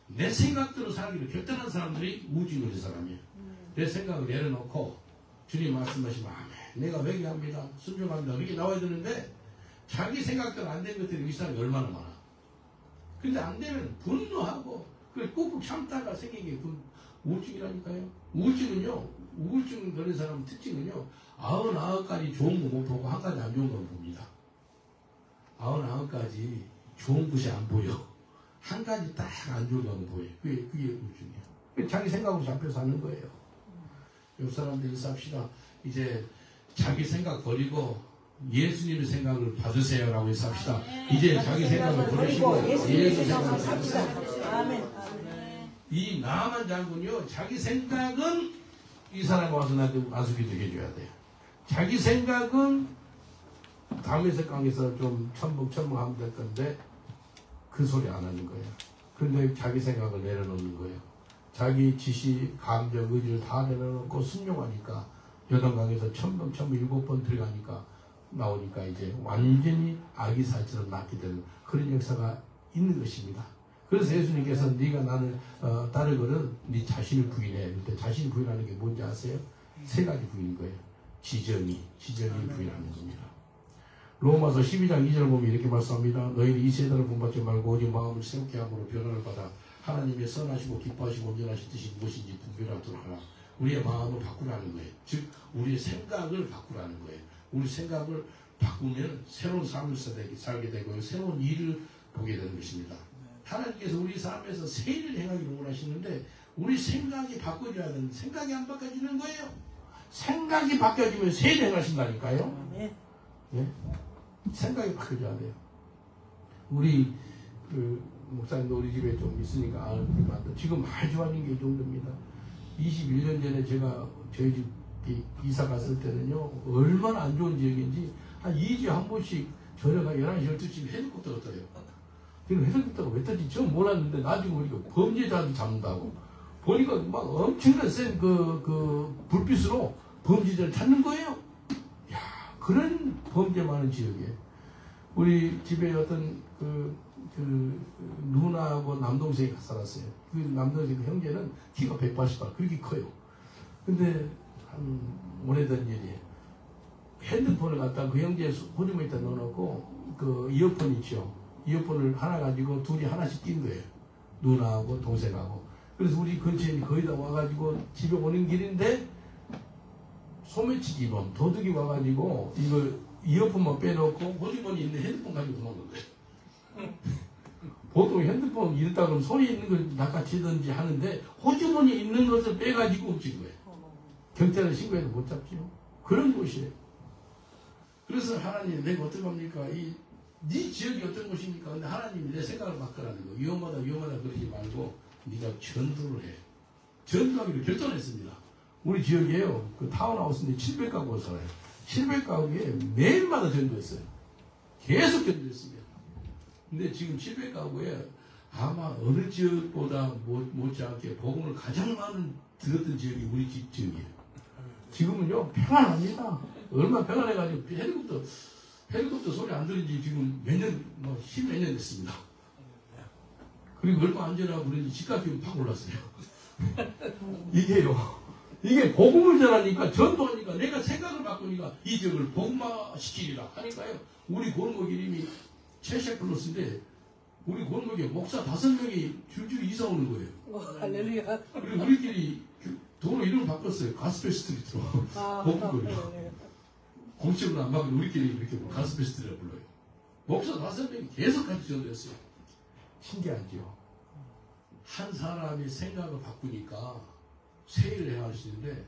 내 생각대로 살기로 결단한 사람들이 우울증 걸린 사람이에요. 내 생각을 내려놓고 주님 말씀하시면 아멘. 내가 회개합니다. 순종합니다. 이렇게 나와야 되는데 자기 생각대로 안 된 것들이 이 사람이 얼마나 많아. 근데 안 되면 분노하고 그걸 꾹꾹 참다가 생긴 게 그 우울증이라니까요. 우울증은요. 우울증 걸린 사람 특징은요. 99가지 좋은 거 못 보고 한 가지 안 좋은 거 봅니다. 99가지 좋은 것이 안 보여. 한 가지 딱 안 좋은 거만 보여요. 그게 우울증이에요. 자기 생각으로 잡혀 사는 거예요. 옆 사람들 인사합시다. 이제 자기 생각 버리고 예수님의 생각을 받으세요라고 인사합시다. 이제 자기 생각을 버리시고 예수 생각을 받으세요. 이 나만 장군요. 자기 생각은 이 사람 와서 나한테 안수기도 해줘야 돼요. 자기 생각은 다윗의 강에서 좀 첨벙첨벙하면 될 건데 그 소리 안 하는 거예요. 그런데 자기 생각을 내려놓는 거예요. 자기 지시, 감정, 의지를 다 내려놓고 순종하니까 여덟강에서 첨벙첨벙 7번 들어가니까 나오니까 이제 완전히 아기살처럼 낫게 되는 그런 역사가 있는 것입니다. 그래서 예수님께서 네가 나를 따르거든 네 자신을 부인해. 그때 자신을 부인하는 게 뭔지 아세요? 세 가지 부인인 거예요. 지정이 부인하는 겁니다. 로마서 12장 2절 보면 이렇게 말씀합니다. 너희는 이 세대를 본받지 말고 오직 마음을 새롭게 함으로 변화를 받아 하나님의 선하시고 기뻐하시고 온전하신 뜻이 무엇인지 분별하도록 하라. 우리의 마음을 바꾸라는 거예요. 즉 우리의 생각을 바꾸라는 거예요. 우리 생각을 바꾸면 새로운 삶을 살게 되고 새로운 일을 보게 되는 것입니다. 하나님께서 우리 삶에서 새 일을 행하기를 원하시는데 우리 생각이 바꿔줘야 되는데 생각이 안 바꿔지는 거예요. 생각이 바뀌어지면 새 일을 행하신다니까요. 네? 생각이 바뀌어져야 돼요. 우리 목사님도 우리 집에 좀 있으니까 아는데 지금 많이 좋아진 게 이 정도입니다. 21년 전에 제가 저희 집 이사 갔을 때는요 얼마나 안 좋은 지역인지 한 2주에 한 번씩 저녁 한 11시 12시에 헬리콥터가 떠요. 지금 헬리콥터가 왜 떠지? 저 몰랐는데 나중에 보니까 범죄자들 잡는다고 보니까 막 엄청난 센 그 불빛으로 범죄자를 찾는 거예요. 야, 그런 범죄 많은 지역이에요. 우리 집에 어떤 누나하고 남동생이 살았어요. 그 남동생 그 형제는 키가 180발 그렇게 커요. 근데 한 오래된 일이에요. 핸드폰을 갖다 그 형제 호주머니에다 넣어놓고 그 이어폰 있죠. 이어폰을 하나 가지고 둘이 하나씩 낀 거예요. 누나하고 동생하고. 그래서 우리 근처에 거의 다 와가지고 집에 오는 길인데 소매치기 범 도둑이 와가지고 이걸 이어폰만 빼놓고 호주머니 있는 핸드폰 가지고 도망간 거예요. 보통 핸드폰 이랬다 그러면 소리 있는 걸 낚아채든지 하는데 호주머니 있는 것을 빼가지고 훔친 거예요. 경찰에 신고해도 못 잡죠. 그런 곳이에요. 그래서 하나님 내가 어떡합니까? 네 지역이 어떤 곳입니까? 근데 하나님이 내 생각을 바꾸라는 거. 위험하다 그러지 말고 네가 전도를 해. 전도하기로 결정했습니다. 우리 지역이에요. 그 타운하우스인데 700가구가 살아요. 700가구에 매일마다 전도했어요. 계속 전도했습니다. 근데 지금 700가구에 아마 어느 지역보다 못지않게 복음을 가장 많은 들었던 지역이 우리 집 지역이에요. 지금은요 평안합니다. 얼마나 평안해가지고 헬리콥터 소리 안 들은 지 지금 몇 년, 십몇 년 됐습니다. 그리고 얼마 안전하고 그런지 집값이 팍 올랐어요. 이게 복음을 전하니까 전도하니까 내가 생각을 바꾸니까 이 지역을 복음화 시키리라 하니까요. 우리 골목 이름이 체셰플러스인데 우리 골목에 목사 5명이 줄줄이 이사 오는 거예요. 할렐루야. 그리고 우리끼리 도로 이름을 바꿨어요. 가스펠 스트리트로. 복음거리. 공식으로 안 받고 우리끼리 이렇게 가스 페스티벌을 불러요. 목사 5명이 계속 같이 전도했어요. 신기하죠? 한 사람이 생각을 바꾸니까 세일을 해야 할 수 있는데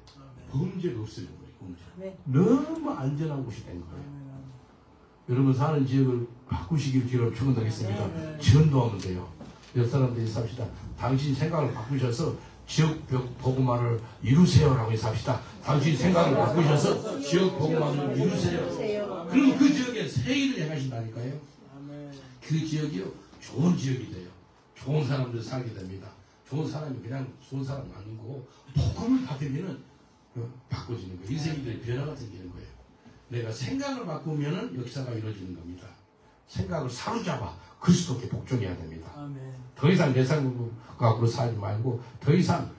범죄가 없어지는 거예요. 범죄. 너무 안전한 곳이 된 거예요. 여러분 사는 지역을 바꾸시길 기로 축원드리겠습니다. 전도하면 돼요. 옆 사람들이 삽시다. 당신 생각을 바꾸셔서 지역 복음화를 이루세요라고 삽시다. 당신 생각을 바꾸셔서 지역 복음화를 이루세요. 그럼 그 지역에 세일을 행하신다니까요. 그 지역이요 좋은 지역이 돼요. 좋은 사람들 살게 됩니다. 좋은 사람이 그냥 좋은 사람 아니고 복음을 받으면은 바꿔지는 거예요. 인생들의 변화가 생기는 거예요. 내가 생각을 바꾸면은 역사가 이루어지는 겁니다. 생각을 사로잡아 그리스도께 복종해야 됩니다. 더 이상 내 생각으로 살지 말고 더 이상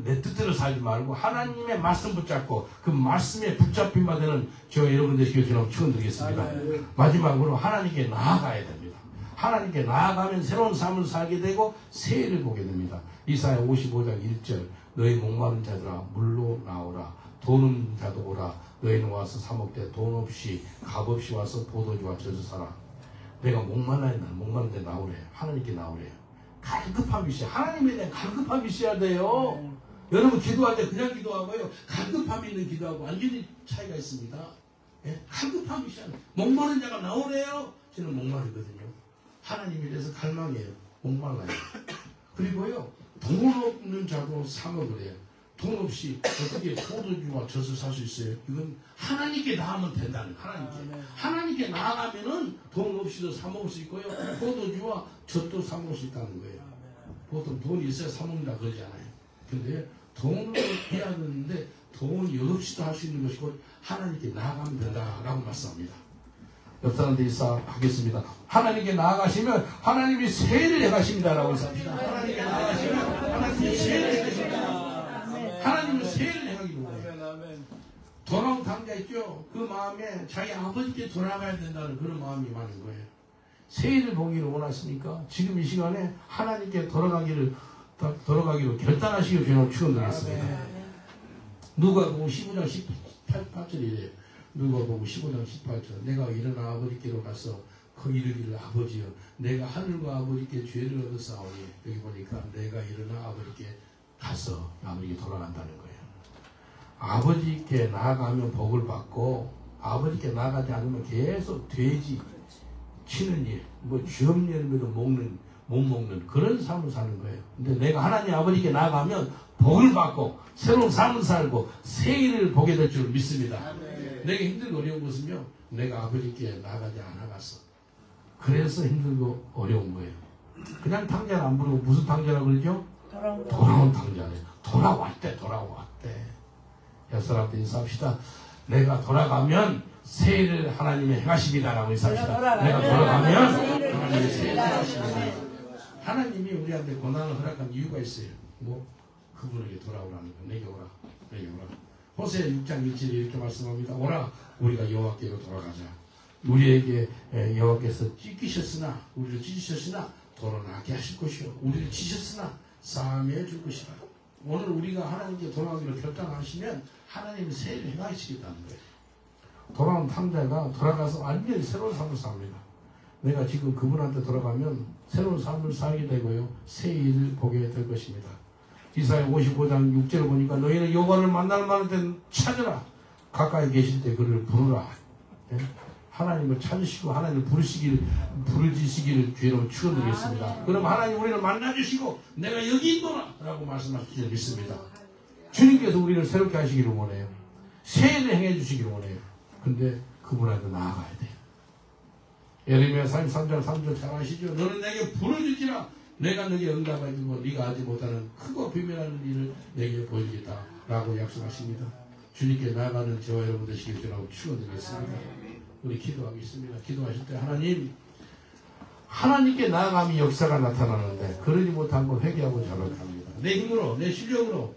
내 뜻대로 살지 말고 하나님의 말씀 붙잡고 그 말씀에 붙잡힘 되는 저 여러분들 되시기를 축원드리겠습니다. 마지막으로 하나님께 나아가야 됩니다. 하나님께 나아가면 새로운 삶을 살게 되고 새해를 보게 됩니다. 이사야 55장 1절 너희 목마른 자들아 물로 나오라 돈 없는 자도 오라 너희는 와서 사 먹되 돈 없이 값 없이 와서 포도주와 젖어 사라. 내가 목마른 데 나오래. 하나님께 나오래요. 갈급함이 있어요. 하나님에 대한 갈급함이 있어야 돼요. 여러분 기도할 때 그냥 기도하고요. 갈급함이 있는 기도하고 완전히 차이가 있습니다. 예? 갈급함이 있어야 돼요. 목마른 자가 나오래요. 저는 목마르거든요. 하나님에 대해서 갈망해요. 목말라요. 그리고요. 돈 없는 자도 사 먹으래요. 돈 없이 어떻게 포도주와 젖을 살 수 있어요? 이건 하나님께 나아가면 된다는 거예요. 하나님께 나아가면은 돈 없이도 사 먹을 수 있고요. 포도주와 젖도 사 먹을 수 있다는 거예요. 보통 돈이 있어야 사 먹는다 그러잖아요. 근데 돈을 해야 되는데 돈이 없이도 할 수 있는 것이고 하나님께 나아가면 된다라고 말씀합니다. 옆 사람들이 하겠습니다. 하나님께 나아가시면 하나님이 세례를 해가십니다라고 했습니다. 하나님께 나아가시면 하나님이 세례를 해가십니다. 하나님은 세례를 행하기로 해요. 돌아온 당자 있죠? 그 마음에 자기 아버지께 돌아가야 된다는 그런 마음이 많은 거예요. 세례를 보기를 원하십니까? 지금 이 시간에 하나님께 돌아가기로 결단하시기를 저는 축원드리겠습니다. 누가복음 15장 18절이래요. 누가복음 15장 18절 내가 일어나 아버지께로 가서 그 이르기를 아버지여 내가 하늘과 아버지께 죄를 얻었사오니 여기 보니까 내가 일어나 아버지께 가서 아버지께 돌아간다는 거예요. 아버지께 나아가면 복을 받고 아버지께 나아가지 않으면 계속 돼지 치는 일, 쥐 없는 일에도 못 먹는 그런 삶을 사는 거예요. 근데 내가 하나님 아버지께 나아가면 복을 받고 새로운 삶을 살고 새 일을 보게 될 줄 믿습니다. 내가 힘들고 어려운 것은요 내가 아버지께 나아가지 않아갔어. 그래서 힘들고 어려운 거예요. 그냥 탕자를 안 부르고 무슨 탕자라고 그러죠? 돌아온 탕자래요. 돌아왔대. 옆 사람들 인사합시다. 내가 돌아가면 세일을 하나님이 행하십니다라고 인사합시다. 내가 돌아가면 하나님이 세일을 행하십니다. 하나님이 우리한테 고난을 허락한 이유가 있어요. 그분에게 돌아오라는 거. 내게 오라. 호세아 6장 1절에 이렇게 말씀합니다. 오라 우리가 여호와께로 돌아가자. 우리에게 여호와께서 우리를 찢으셨으나 돌아나게 하실 것이요 우리를 찢으셨으나 싸매어 줄 것이다. 오늘 우리가 하나님께 돌아가기로 결단하시면 하나님이 세일을 행하시겠다는 거예요. 돌아온 탕자가 돌아가서 완전히 새로운 삶을 삽니다. 내가 지금 그분한테 돌아가면 새로운 삶을 살게 되고요. 새 일을 보게 될 것입니다. 이사야 55장 6절을 보니까 너희는 여호와를 만날 만한 때 찾으라. 가까이 계실 때 그를 부르라. 네? 하나님을 찾으시고 하나님을 부르짖으시기를 주의로 축원드리겠습니다. 그럼 하나님 우리를 만나주시고 내가 여기 있노라 라고 말씀하시기를 믿습니다. 주님께서 우리를 새롭게 하시기를 원해요. 새해를 행해 주시기를 원해요. 근데 그분한테 나아가야 돼요. 예레미야 33장 3절 잘 아시죠? 너는 내게 부르짖으라. 내가 너에게 응답하고 네가 하지 못하는 크고 비밀한 일을 내게 보이겠다 라고 약속하십니다. 주님께 나아가는 저와 여러분 되시길 주라고 축원드리겠습니다. 우리 기도하겠습니다. 기도하실 때 하나님께 나아가면 역사가 나타나는데 그러지 못한 걸 회개하고 자백합니다. 내 힘으로 내 실력으로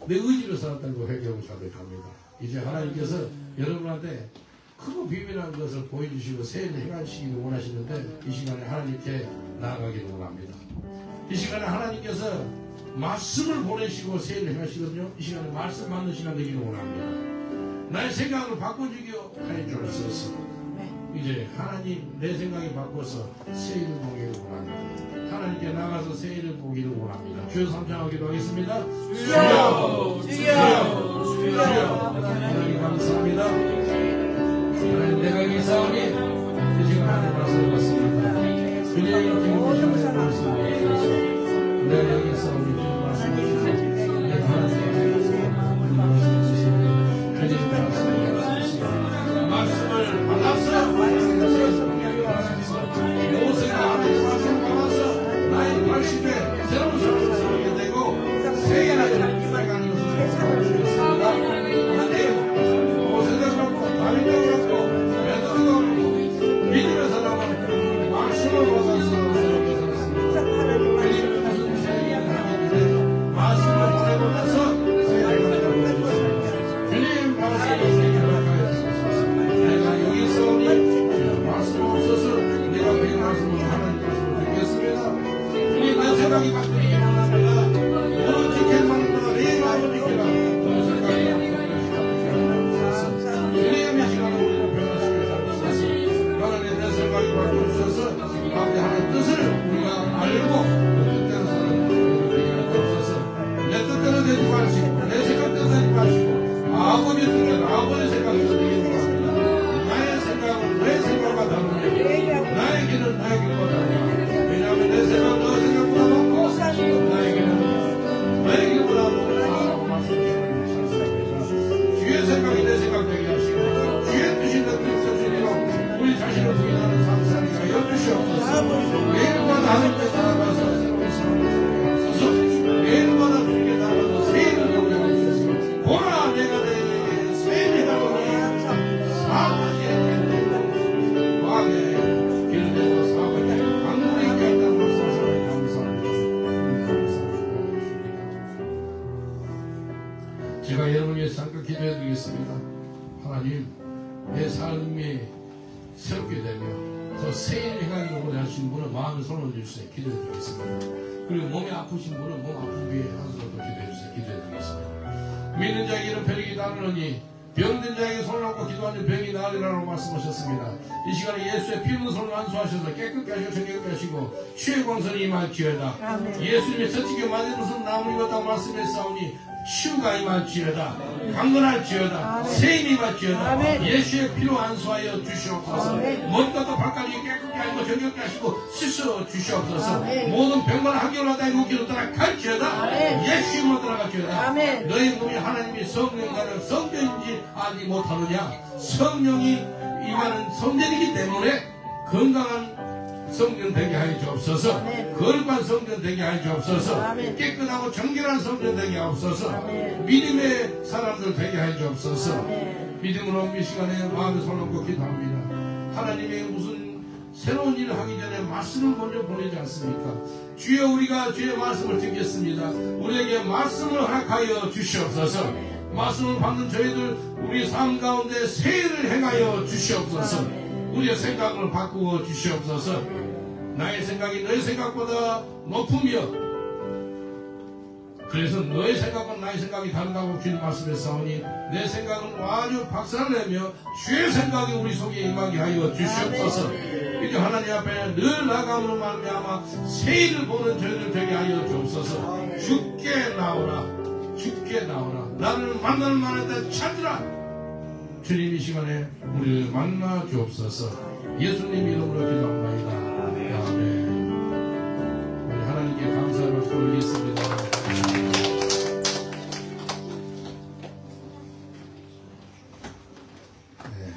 내 의지로 살았다는 걸 회개하고 자백합니다. 이제 하나님께서 여러분한테 크고 비밀한 것을 보여주시고 새해를 행하시기를 원하시는데 이 시간에 하나님께 나아가기를 원합니다. 이 시간에 하나님께서 말씀을 보내시고 새해를 행하시거든요. 이 시간에 말씀 받는 시간 되기를 원합니다. 나의 생각을 바꿔주게 하여 주옵소서. 이제 하나님 내 생각이 바꿔서 새 일을 보기를 원합니다. 하나님께 나가서 새 일을 보기를 원합니다. 주여 삼창하고 기도하겠습니다. 주여 주여 주여 하나님 감사합니다. 하나님 내가 이 사람이 지금 하나님 말씀을 받습니다. 그녀의 기쁨을 주시는 말씀을 주셔서 내가 여기 사람이 주는 말씀을 주시고 내가 하나님께 말씀을 받았어. 모세가 하나님의 말씀을 받아서 나의 80에 새로운 사람을 살게 되고 세계를 살아가는 것을 주셨습니다. 하나님 모세도 그렇고 다윗도 그렇고 베드로도 그렇고 믿음의 사람은 말씀을 받아서 새롭게 살았습니다. 그리고 무슨 세계를 하게 되네 말씀을 보내고 나서 세계를 살아가고 있습니다. 주님 말씀을 세계를 말씀 없어서 내가 그 말씀을 하나님 말씀을 듣겠습니다. 주님 내 생각이 바뀌기 원합니다. 너는 지켜만 보라 내 마음을 지켜라. 너의 생각이 바뀌어주셔서 주님의 시간을 우리를 변화시켜 주옵소서. 하나님 내 생각이 바뀌어주셔서 앞에 하나님 뜻을 우리가 알고 그 뜻대로 사는 우리를 되게 하여 주옵소서. 내 뜻대로 되지 마시고 내 생각대로 되지 마시고 아버지 뜻대로 아버지 생각대로 되게 주옵소서. 나의 생각은 너의 생각과 다르냐 나의 길은 나의 길과 다르냐 왜냐하면 내 생각은 너의 생각보다 높고 나의 길은 너의 길보다 높다고 말씀하셨습니다. 주의 생각이 내 생각 되게 하시고 주의 뜻이 내 뜻 되시도록 우리 자신을 부인하는 삶 살게 하여 주시옵소서. 매일마다 하나님께 나아가서 새로운 삶을 살게 하옵소서. 매일마다 주님께 나아가서 새 일을 보게 하옵소서. 보라 내가 내게 새 일을 하노니 사랑하시는 제가 여러분을 위해서 잠깐 기도해 드리겠습니다. 하나님 내 삶이 새롭게 되며 더 새 행하기를 하시는 분은 마음에 손을 주세요. 기도해 드리겠습니다. 그리고 몸이 아프신 분은 몸 아픈 위에 한 손으로 기도해 주세요. 기도해 드리겠습니다. 믿는 자에게는 벼락이 나누느니 병든 자에게 손을 얹고 기도하는 병이 나으리라고 말씀하셨습니다. 이 시간에 예수의 피 묻은 손을 안수하셔서 깨끗게 하시고 정결케 하시고 치유의 광선이 임할지어다. 예수님의 저쪽에 맞은 무슨 나무를 입었다고 말씀했사오니 치유가 임할지어다. 강건할지어다. 세임이 임할지어다. 예수의 피로 안수하여 주시옵소서. 머리부터 발까지 깨끗게 하시고 정결케 하시고 씻어 주시옵소서. 모든 병만 한결하다 묵기로 떠나갈지어다. 예수 이름으로 떠나갈지어다. 너희 몸이 하나님이 성령과는 성전인지 알지 못하느냐. 성령이 임하는 성전이기 때문에 건강한 성전 되게 하여 주옵소서. 거룩한 성전 되게 하여 주옵소서. 깨끗하고 정결한 성전 되게 하옵소서. 믿음의 사람들 되게 하여 주옵소서. 믿음으로 이 시간에 마음에 손 얹고 기도합니다. 하나님의 무슨 새로운 일을 하기 전에 말씀을 먼저 보내지 않습니까? 주여 우리가 주의 말씀을 듣겠습니다. 우리에게 말씀을 허락하여 주시옵소서. 말씀을 받는 저희들 우리 삶 가운데 새 일을 행하여 주시옵소서. 우리의 생각을 바꾸어 주시옵소서. 나의 생각이 너의 생각보다 높으며 그래서 너의 생각과 나의 생각이 다르다고 주님 말씀했사오니 내 생각은 아주 박살내며 주의 생각이 우리 속에 임하게 하여 주시옵소서. 이제 하나님 앞에 늘 나감으로 말미암아 새 일을 보는 저희들 되게 하여 주옵소서. 주께 나오라 주께 나오라 나를 만날 만할 때 찾으라. 주님 이 시간에 우리를 만나 주옵소서. 예수님 이름으로 기도합니다. 아멘. 우리 하나님께 감사의 박수 올리겠습니다. 네.